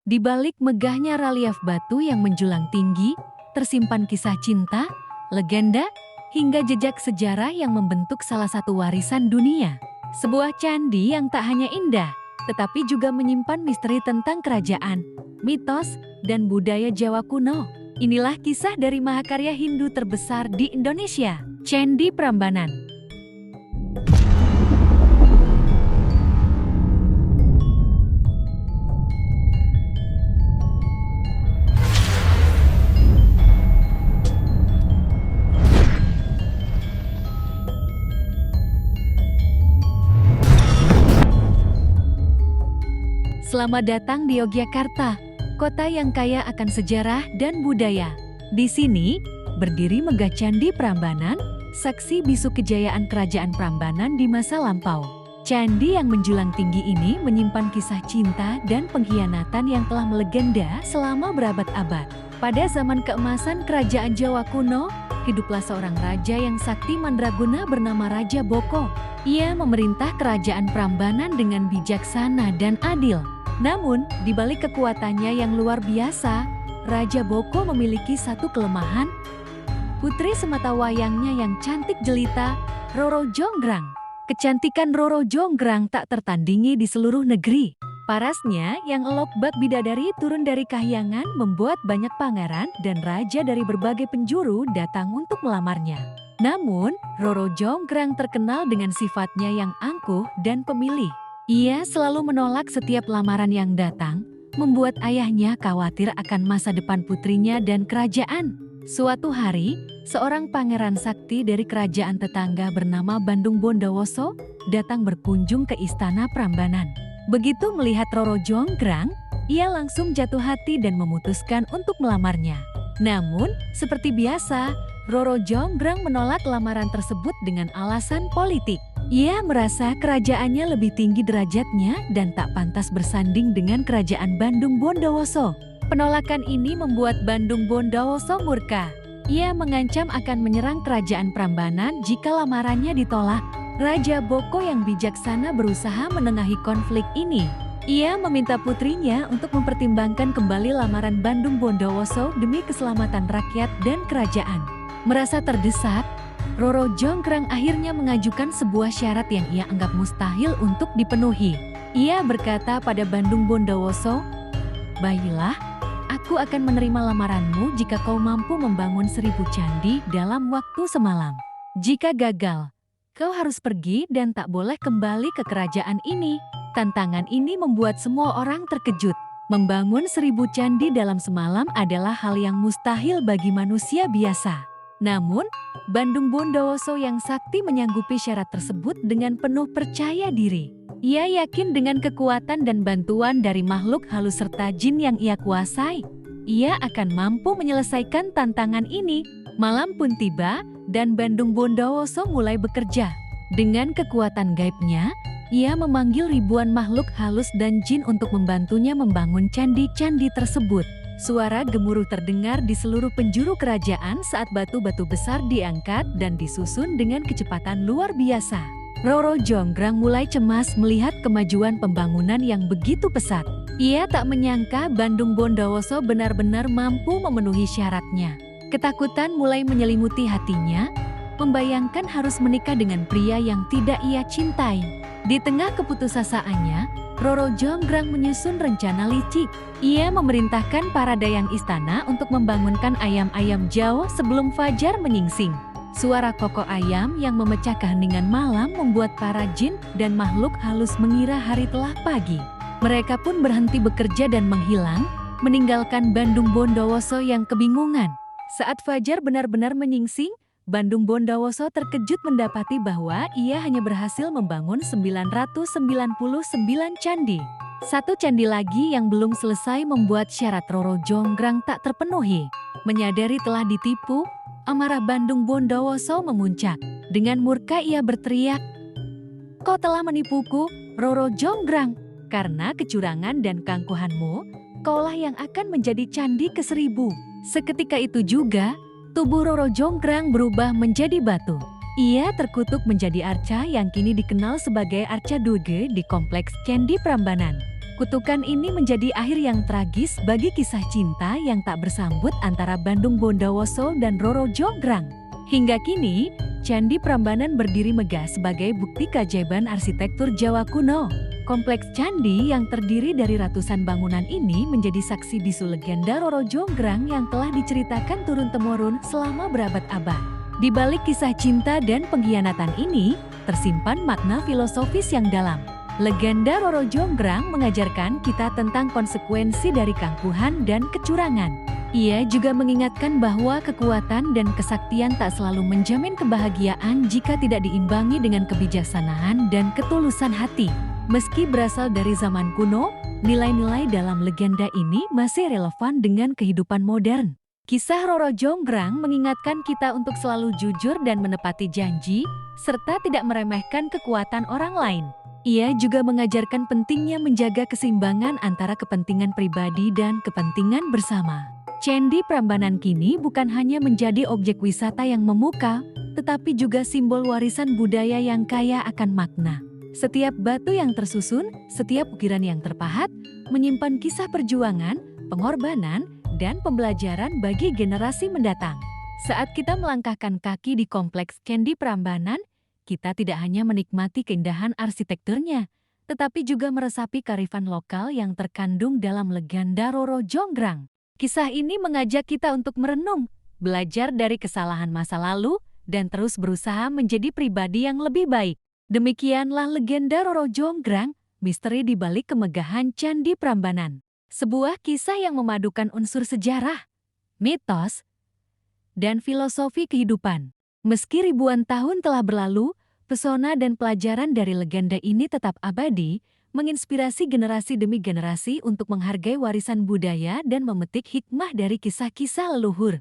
Di balik megahnya relief batu yang menjulang tinggi, tersimpan kisah cinta, legenda, hingga jejak sejarah yang membentuk salah satu warisan dunia. Sebuah candi yang tak hanya indah, tetapi juga menyimpan misteri tentang kerajaan, mitos, dan budaya Jawa kuno. Inilah kisah dari mahakarya Hindu terbesar di Indonesia, Candi Prambanan. Selamat datang di Yogyakarta, kota yang kaya akan sejarah dan budaya. Di sini, berdiri megah Candi Prambanan, saksi bisu kejayaan kerajaan Prambanan di masa lampau. Candi yang menjulang tinggi ini menyimpan kisah cinta dan pengkhianatan yang telah melegenda selama berabad-abad. Pada zaman keemasan kerajaan Jawa kuno, hiduplah seorang raja yang sakti mandraguna bernama Raja Boko. Ia memerintah kerajaan Prambanan dengan bijaksana dan adil. Namun, di balik kekuatannya yang luar biasa, Raja Boko memiliki satu kelemahan. Putri sematawayangnya yang cantik jelita, Roro Jonggrang. Kecantikan Roro Jonggrang tak tertandingi di seluruh negeri. Parasnya yang elok bak bidadari turun dari kahyangan membuat banyak pangeran dan raja dari berbagai penjuru datang untuk melamarnya. Namun, Roro Jonggrang terkenal dengan sifatnya yang angkuh dan pemilih. Ia selalu menolak setiap lamaran yang datang, membuat ayahnya khawatir akan masa depan putrinya dan kerajaan. Suatu hari, seorang pangeran sakti dari kerajaan tetangga bernama Bandung Bondowoso datang berkunjung ke istana Prambanan. Begitu melihat Roro Jonggrang, ia langsung jatuh hati dan memutuskan untuk melamarnya. Namun, seperti biasa, Roro Jonggrang menolak lamaran tersebut dengan alasan politik. Ia merasa kerajaannya lebih tinggi derajatnya dan tak pantas bersanding dengan kerajaan Bandung Bondowoso. Penolakan ini membuat Bandung Bondowoso murka. Ia mengancam akan menyerang kerajaan Prambanan jika lamarannya ditolak. Raja Boko yang bijaksana berusaha menengahi konflik ini. Ia meminta putrinya untuk mempertimbangkan kembali lamaran Bandung Bondowoso demi keselamatan rakyat dan kerajaan. Merasa terdesak, Roro Jonggrang akhirnya mengajukan sebuah syarat yang ia anggap mustahil untuk dipenuhi. Ia berkata pada Bandung Bondowoso, "Baiklah, aku akan menerima lamaranmu jika kau mampu membangun 1000 candi dalam waktu semalam. Jika gagal, kau harus pergi dan tak boleh kembali ke kerajaan ini." Tantangan ini membuat semua orang terkejut. Membangun 1000 candi dalam semalam adalah hal yang mustahil bagi manusia biasa. Namun, Bandung Bondowoso yang sakti menyanggupi syarat tersebut dengan penuh percaya diri. Ia yakin dengan kekuatan dan bantuan dari makhluk halus serta jin yang ia kuasai, ia akan mampu menyelesaikan tantangan ini. Malam pun tiba, dan Bandung Bondowoso mulai bekerja. Dengan kekuatan gaibnya, ia memanggil ribuan makhluk halus dan jin untuk membantunya membangun candi-candi tersebut. Suara gemuruh terdengar di seluruh penjuru kerajaan saat batu-batu besar diangkat dan disusun dengan kecepatan luar biasa. Roro Jonggrang mulai cemas melihat kemajuan pembangunan yang begitu pesat. Ia tak menyangka Bandung Bondowoso benar-benar mampu memenuhi syaratnya. Ketakutan mulai menyelimuti hatinya, membayangkan harus menikah dengan pria yang tidak ia cintai. Di tengah keputusasaannya, Roro Jonggrang menyusun rencana licik. Ia memerintahkan para dayang istana untuk membangunkan ayam-ayam Jawa sebelum fajar menyingsing. Suara kokok ayam yang memecah keheningan malam membuat para jin dan makhluk halus mengira hari telah pagi. Mereka pun berhenti bekerja dan menghilang, meninggalkan Bandung Bondowoso yang kebingungan. Saat fajar benar-benar menyingsing, Bandung Bondowoso terkejut mendapati bahwa ia hanya berhasil membangun 999 candi. Satu candi lagi yang belum selesai membuat syarat Roro Jonggrang tak terpenuhi. Menyadari telah ditipu, amarah Bandung Bondowoso memuncak. Dengan murka ia berteriak, "Kau telah menipuku, Roro Jonggrang. Karena kecurangan dan keangkuhanmu, kaulah yang akan menjadi candi ke-1000. Seketika itu juga, tubuh Roro Jonggrang berubah menjadi batu. Ia terkutuk menjadi arca yang kini dikenal sebagai Arca Durga di Kompleks Candi Prambanan. Kutukan ini menjadi akhir yang tragis bagi kisah cinta yang tak bersambut antara Bandung Bondowoso dan Roro Jonggrang. Hingga kini, Candi Prambanan berdiri megah sebagai bukti keajaiban arsitektur Jawa kuno. Kompleks candi yang terdiri dari ratusan bangunan ini menjadi saksi bisu legenda Roro Jonggrang yang telah diceritakan turun-temurun selama berabad-abad. Di balik kisah cinta dan pengkhianatan ini, tersimpan makna filosofis yang dalam. Legenda Roro Jonggrang mengajarkan kita tentang konsekuensi dari keangkuhan dan kecurangan. Ia juga mengingatkan bahwa kekuatan dan kesaktian tak selalu menjamin kebahagiaan jika tidak diimbangi dengan kebijaksanaan dan ketulusan hati. Meski berasal dari zaman kuno, nilai-nilai dalam legenda ini masih relevan dengan kehidupan modern. Kisah Roro Jonggrang mengingatkan kita untuk selalu jujur dan menepati janji, serta tidak meremehkan kekuatan orang lain. Ia juga mengajarkan pentingnya menjaga keseimbangan antara kepentingan pribadi dan kepentingan bersama. Candi Prambanan kini bukan hanya menjadi objek wisata yang memukau, tetapi juga simbol warisan budaya yang kaya akan makna. Setiap batu yang tersusun, setiap ukiran yang terpahat, menyimpan kisah perjuangan, pengorbanan, dan pembelajaran bagi generasi mendatang. Saat kita melangkahkan kaki di Kompleks Candi Prambanan, kita tidak hanya menikmati keindahan arsitekturnya, tetapi juga meresapi kearifan lokal yang terkandung dalam legenda Roro Jonggrang. Kisah ini mengajak kita untuk merenung, belajar dari kesalahan masa lalu, dan terus berusaha menjadi pribadi yang lebih baik. Demikianlah legenda Roro Jonggrang, misteri di balik kemegahan Candi Prambanan. Sebuah kisah yang memadukan unsur sejarah, mitos, dan filosofi kehidupan. Meski ribuan tahun telah berlalu, pesona dan pelajaran dari legenda ini tetap abadi, menginspirasi generasi demi generasi untuk menghargai warisan budaya dan memetik hikmah dari kisah-kisah leluhur.